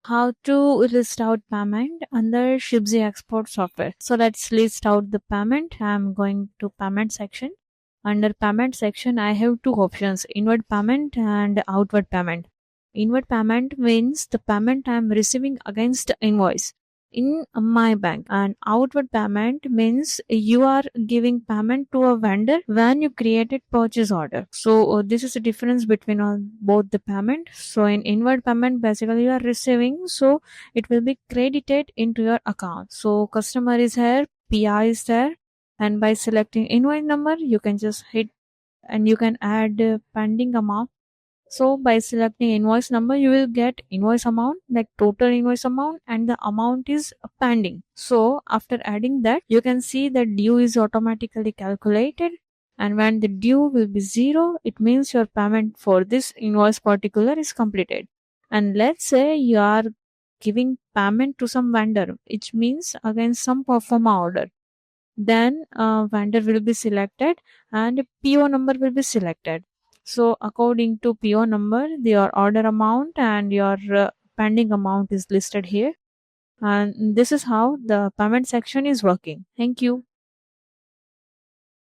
How to list out payment under Shipzy Export Software. So let's list out the payment. I'm going to payment section. Under payment section, I have two options, inward payment and outward payment. Inward payment means the payment I'm receiving against invoice in my bank, and outward payment means you are giving payment to a vendor when you created purchase order. So this is the difference between both the payment. So in inward payment, basically you are receiving, so it will be credited into your account. So customer is here, PI is there, and by selecting invoice number you can just hit and you can add pending amount. So by selecting invoice number, you will get invoice amount, like total invoice amount, and the amount is pending. So after adding that, you can see that due is automatically calculated, and when the due will be 0, it means your payment for this invoice particular is completed. And let's say you are giving payment to some vendor, which means against some pro forma order. Then vendor will be selected and PO number will be selected. So according to PO number, your order amount and your pending amount is listed here. And this is how the payment section is working. Thank you.